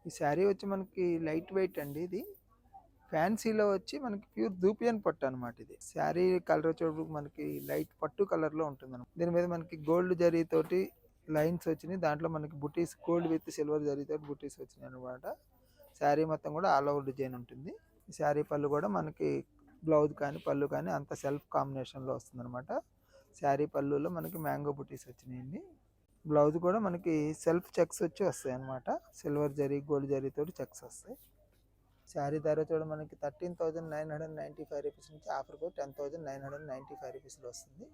ఈ శారీ వచ్చి మనకి లైట్ వెయిట్ అండి ఇది. ఫ్యాన్సీలో వచ్చి మనకి ప్యూర్ దూపియన్ పట్టు అనమాట ఇది. శారీ కలర్ వచ్చేటప్పుడు మనకి లైట్ పట్టు కలర్లో ఉంటుంది అనమాట. దీని మీద మనకి గోల్డ్ జరీ తోటి లైన్స్ వచ్చినాయి. దాంట్లో మనకి బుటీస్ గోల్డ్ విత్ సిల్వర్ జరీ తోటి బుటీస్ వచ్చినాయి అనమాట. శారీ మొత్తం కూడా ఆల్ ఓవర్ డిజైన్ ఉంటుంది. ఈ శారీ పళ్ళు కూడా మనకి బ్లౌజ్ కానీ పళ్ళు కానీ అంత సెల్ఫ్ కాంబినేషన్లో వస్తుంది అనమాట. శారీ పళ్ళులో మనకి మ్యాంగో బుటీస్ వచ్చినాయండి. బ్లౌజ్ కూడా మనకి సెల్ఫ్ చెక్స్ వచ్చి వస్తాయి అనమాట. సిల్వర్ జరీ గోల్డ్ జరీ తోటి చెక్స్ వస్తాయి. శారీ ధర చూడ మనకి 13,995 రూపీస్ నుంచి ఆఫర్ పోయి 10,995 రూపీస్లో వస్తుంది.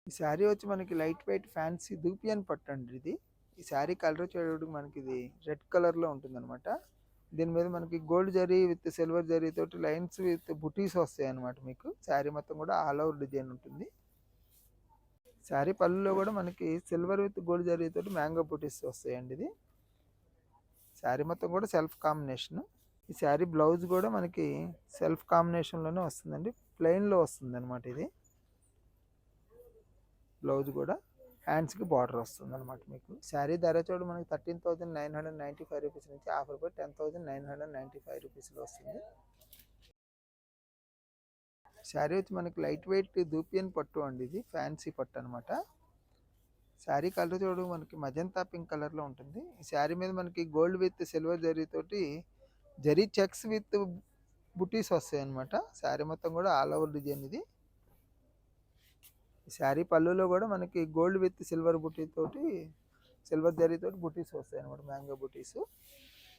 ఈ శారీ వచ్చి మనకి లైట్ వెయిట్ ఫ్యాన్సీ దూపియన్ పట్టు అండి ఇది. ఈ శారీ కలర్ వచ్చేటప్పుడు మనకి ఇది రెడ్ కలర్లో ఉంటుంది అనమాట. దీని మీద మనకి gold zari with silver zari తోటి లైన్స్ విత్ బుటీస్ వస్తాయి అనమాట. మీకు శారీ మొత్తం కూడా ఆల్ ఓవర్ డిజైన్ ఉంటుంది. శారీ పళ్ళులో కూడా మనకి సిల్వర్ విత్ గోల్డ్ జరీ తోటి మ్యాంగో బుటీస్ వస్తాయండి. ఇది శారీ మొత్తం కూడా సెల్ఫ్ కాంబినేషన్. ఈ శారీ బ్లౌజ్ కూడా మనకి సెల్ఫ్ కాంబినేషన్లోనే వస్తుందండి. ప్లెయిన్లో వస్తుంది అనమాట. ఇది బ్లౌజ్ కూడా హ్యాండ్స్కి బార్డర్ వస్తుంది అనమాట. మీకు శారీ ధర చూడ మనకి 13,995 రూపీస్ నుంచి ఆఫర్ పోయి 10,995 రూపీస్లో వస్తుంది. శారీ వచ్చి మనకి లైట్ వెయిట్ దూపియన్ పట్టు అండి. ఇది ఫ్యాన్సీ పట్టు అనమాట. శారీ కలర్ చూడ మనకి మజంతా పింక్ కలర్లో ఉంటుంది. ఈ శారీ మీద మనకి గోల్డ్ విత్ సిల్వర్ జరీ తోటి జరీ చెక్స్ విత్ బుటీస్ వస్తాయి అనమాట. శారీ మొత్తం కూడా ఆల్ ఓవర్ డిజైన్ ఇది. ఈ శారీ పళ్ళులో కూడా మనకి గోల్డ్ విత్ సిల్వర్ బుటీ తోటి సిల్వర్ జరీ తోటి బుటీస్ వస్తాయి అనమాట. మ్యాంగో బుటీస్.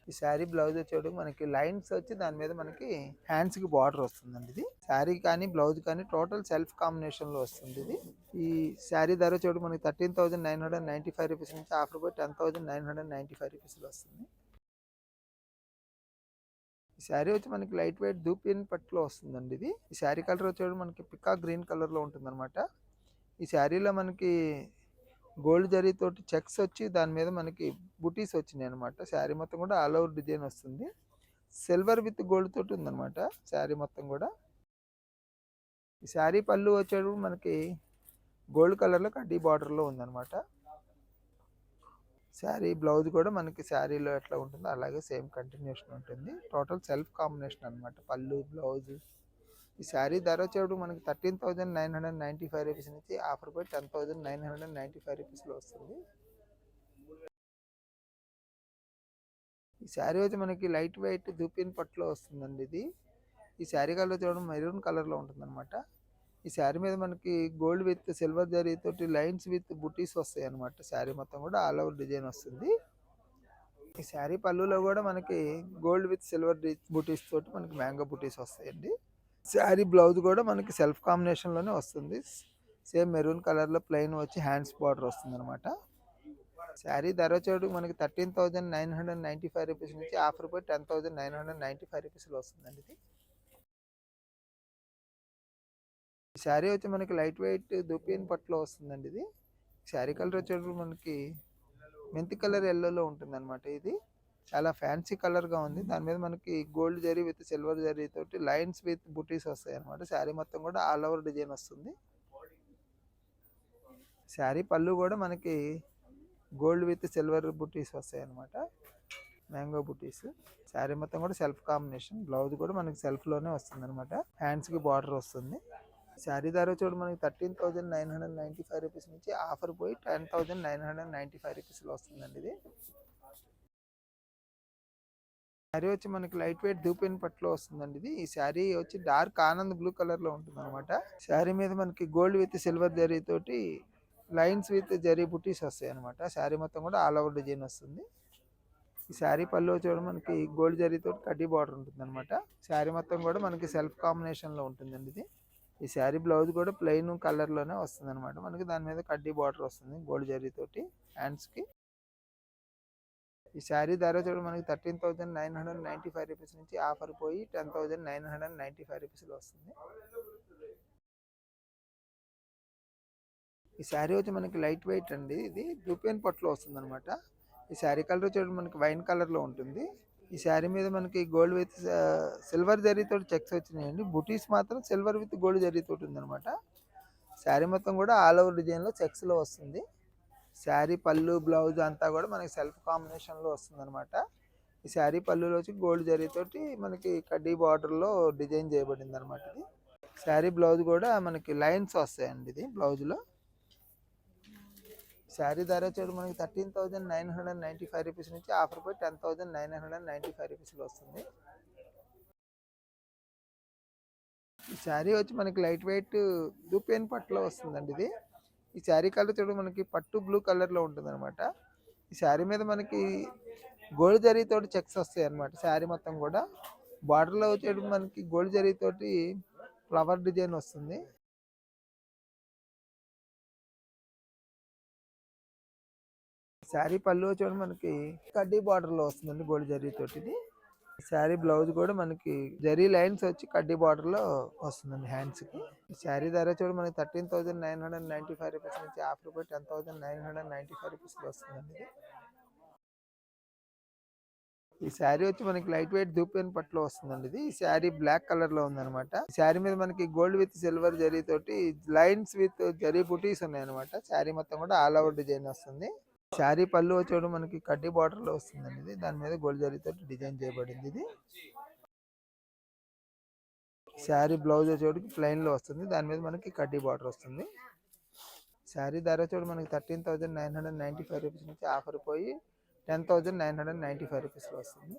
ఈ శారీ బ్లౌజ్ వచ్చేటప్పుడు మనకి లైన్స్ వచ్చి దాని మీద మనకి హ్యాండ్స్కి బార్డర్ వస్తుందండి. ఇది శారీ కానీ బ్లౌజ్ కానీ టోటల్ సెల్ఫ్ కాంబినేషన్లో వస్తుంది. ఇది ఈ శారీ ధర వచ్చేటప్పుడు మనకి 13,995 రూపీస్ నుంచి ఆఫర్ పోయి 10,995 రూపీస్లో వస్తుంది. ఈ శారీ వచ్చి మనకి లైట్ వెయిట్ దూపియన్ పట్టులో వస్తుందండి. ఇది ఈ శారీ కలర్ వచ్చేటప్పుడు మనకి పికా గ్రీన్ కలర్లో ఉంటుంది అనమాట. ఈ శారీలో మనకి గోల్డ్ జరీ తోటి చెక్స్ వచ్చి దాని మీద మనకి బుటీస్ వచ్చినాయి అనమాట. శారీ మొత్తం కూడా ఆల్ ఓవర్ డిజైన్ వస్తుంది. సిల్వర్ విత్ గోల్డ్ తోటి ఉందన్నమాట శారీ మొత్తం కూడా. ఈ శారీ పళ్ళు వచ్చేటప్పుడు మనకి గోల్డ్ కలర్లో కడ్డీ బార్డర్లో ఉందన్నమాట. శారీ బ్లౌజ్ కూడా మనకి శారీలో ఎట్లా ఉంటుందో అలాగే సేమ్ కంటిన్యూషన్ ఉంటుంది. టోటల్ సెల్ఫ్ కాంబినేషన్ అనమాట పళ్ళు బ్లౌజ్. ఈ శారీ ధర వచ్చేటప్పుడు మనకి 13,995 రూపీస్ నుంచి ఆఫర్ పోయి 10,995 రూపీస్లో వస్తుంది. ఈ శారీ వచ్చి మనకి లైట్ వెయిట్ దూపియన్ పట్టులో వస్తుందండి. ఇది ఈ శారీ కలర్ చూడడం మెరూన్ కలర్లో ఉంటుంది అనమాట. ఈ శారీ మీద మనకి గోల్డ్ విత్ సిల్వర్ జరీ తోటి లైన్స్ విత్ బుటీస్ వస్తాయి అనమాట. శారీ మొత్తం కూడా ఆల్ ఓవర్ డిజైన్ వస్తుంది. ఈ శారీ పళ్ళులో కూడా మనకి గోల్డ్ విత్ సిల్వర్ బుటీస్ తోటి మనకి మ్యాంగో బుటీస్ వస్తాయండి. శారీ బ్లౌజ్ కూడా మనకి సెల్ఫ్ కాంబినేషన్లోనే వస్తుంది. సేమ్ మెరూన్ కలర్లో ప్లెయిన్ వచ్చి హ్యాండ్స్ బార్డర్ వస్తుంది అనమాట. శారీ ధర వచ్చేటప్పుడు మనకి 13,995 రూపీస్ నుంచి ఆఫర్ పోయి 10,995 రూపీస్లో వస్తుందండి. ఇది శారీ వచ్చి మనకి లైట్ వెయిట్ దూపియన్ పట్టులో వస్తుందండి. ఇది శారీ కలర్ వచ్చేటప్పుడు మనకి మెంతి కలర్ ఎల్లోలో ఉంటుంది అనమాట. ఇది చాలా ఫ్యాన్సీ కలర్గా ఉంది. దాని మీద మనకి gold zari with silver zari తోటి లైన్స్ విత్ బుటీస్ వస్తాయి అనమాట. శారీ మొత్తం కూడా ఆల్ ఓవర్ డిజైన్ వస్తుంది. శారీ పళ్ళు కూడా మనకి గోల్డ్ విత్ సిల్వర్ బుటీస్ వస్తాయి అనమాట. మ్యాంగో బుటీస్. శారీ మొత్తం కూడా సెల్ఫ్ కాంబినేషన్. బ్లౌజ్ కూడా మనకి సెల్ఫ్లోనే వస్తుంది అనమాట. హ్యాండ్స్కి బార్డర్ వస్తుంది. శారీ ధర చూడు మనకి 13,995 రూపీస్ నుంచి ఆఫర్ పోయి 10,995 రూపీస్లో వస్తుందండి. ఇది శారీ వచ్చి మనకి లైట్ వెయిట్ దూపియన్ పట్టులో వస్తుందండి. ఇది ఈ శారీ వచ్చి డార్క్ ఆనంద్ బ్లూ కలర్లో ఉంటుంది అనమాట. శారీ మీద మనకి గోల్డ్ విత్ సిల్వర్ జరీ తోటి లైన్స్ విత్ జరీ బుటీస్ వస్తాయి అనమాట. శారీ మొత్తం కూడా ఆల్ ఓవర్ డిజైన్ వస్తుంది. ఈ శారీ పళ్ళు చూడడం మనకి గోల్డ్ జరీతో కడ్డీ బార్డర్ ఉంటుంది అనమాట. శారీ మొత్తం కూడా మనకి సెల్ఫ్ కాంబినేషన్లో ఉంటుందండి. ఇది ఈ శారీ బ్లౌజ్ కూడా ప్లెయిన్ కలర్లోనే వస్తుంది అనమాట. మనకి దాని మీద కడ్డీ బార్డర్ వస్తుంది గోల్డ్ జరీతోటి హ్యాండ్స్కి. ఈ శారీ ధర చూడ మనకి 13,995 రూపీస్ నుంచి ఆఫర్ పోయి 10,995 రూపీస్లో వస్తుంది. ఈ శారీ వచ్చి మనకి లైట్ వెయిట్ అండి. ఇది దూపియన్ పట్టులో వస్తుంది అనమాట. ఈ శారీ కలర్ చూడండి మనకి వైన్ కలర్లో ఉంటుంది. ఈ శారీ మీద మనకి గోల్డ్ విత్ సిల్వర్ జరీతో చెక్స్ వచ్చినాయండి. బుటీస్ మాత్రం సిల్వర్ విత్ గోల్డ్ జరీతో ఉందనమాట. శారీ మొత్తం కూడా ఆల్ ఓవర్ డిజైన్లో చెక్స్లో వస్తుంది. శారీ పళ్ళు బ్లౌజ్ అంతా కూడా మనకి సెల్ఫ్ కాంబినేషన్లో వస్తుంది అనమాట. ఈ శారీ పళ్ళులో వచ్చి గోల్డ్ జరీతోటి మనకి కడ్డీ బార్డర్లో డిజైన్ చేయబడింది అనమాట. ఇది శారీ బ్లౌజ్ కూడా మనకి లైన్స్ వస్తాయండి ఇది బ్లౌజ్లో. శారీ ధర వచ్చేది మనకి 13,995 రూపీస్ నుంచి ఆఫర్ పోయి 10,995 రూపీస్లో వస్తుంది. ఈ శారీ వచ్చి మనకి లైట్ వెయిట్ దూపియన్ పట్టులో వస్తుందండి ఇది. ఈ శారీ కలర్ చూడ మనకి పట్టు బ్లూ కలర్లో ఉంటుంది అనమాట. ఈ శారీ మీద మనకి గోల్డ్ జరీతోటి చెక్స్ వస్తాయి అనమాట. శారీ మొత్తం కూడా బార్డర్లో వచ్చేది మనకి గోల్డ్ జరీతోటి ఫ్లవర్ డిజైన్ వస్తుంది. శారీ పళ్ళు వచ్చి మనకి కడ్డీ బార్డర్లో వస్తుందండి గోల్డ్ జరీతోటి. ఇది శారీ బ్లౌజ్ కూడా మనకి జరీ లైన్స్ వచ్చి కడ్డీ బార్డర్లో వస్తుందండి హ్యాండ్స్కి. ఈ శారీ ధర చూడ మనకి 13,995 రూపీస్ నుంచి ఆఫర్ పోయి 10,995 రూపీస్లో వస్తుందండి ఇది. ఈ శారీ వచ్చి మనకి లైట్ వెయిట్ దూపియన్ పట్టులో వస్తుందండి ఇది. ఈ శారీ బ్లాక్ కలర్ లో ఉందన్నమాట. ఈ శారీ మీద మనకి గోల్డ్ విత్ సిల్వర్ జరీ తోటి లైన్స్ విత్ జరీ బుటీస్ ఉన్నాయి అనమాట. శారీ మొత్తం కూడా ఆల్ ఓవర్ డిజైన్ వస్తుంది. శారీ పళ్ళు వచ్చి మనకి కడ్డీ బార్డర్ లో వస్తుందండి ఇది. దాని మీద గోల్డ్ జరీ తోటి డిజైన్ చేయబడింది ఇది. శారీ బ్లౌజ్ వచ్చేటికి ప్లెయిన్ లో వస్తుంది. దాని మీద మనకి కడ్డీ బార్డర్ వస్తుంది. శారీ ధర చూడు మనకి 13,995 రూపీస్ నుంచి ఆఫర్ పోయి 10,995 రూపీస్లో వస్తుంది.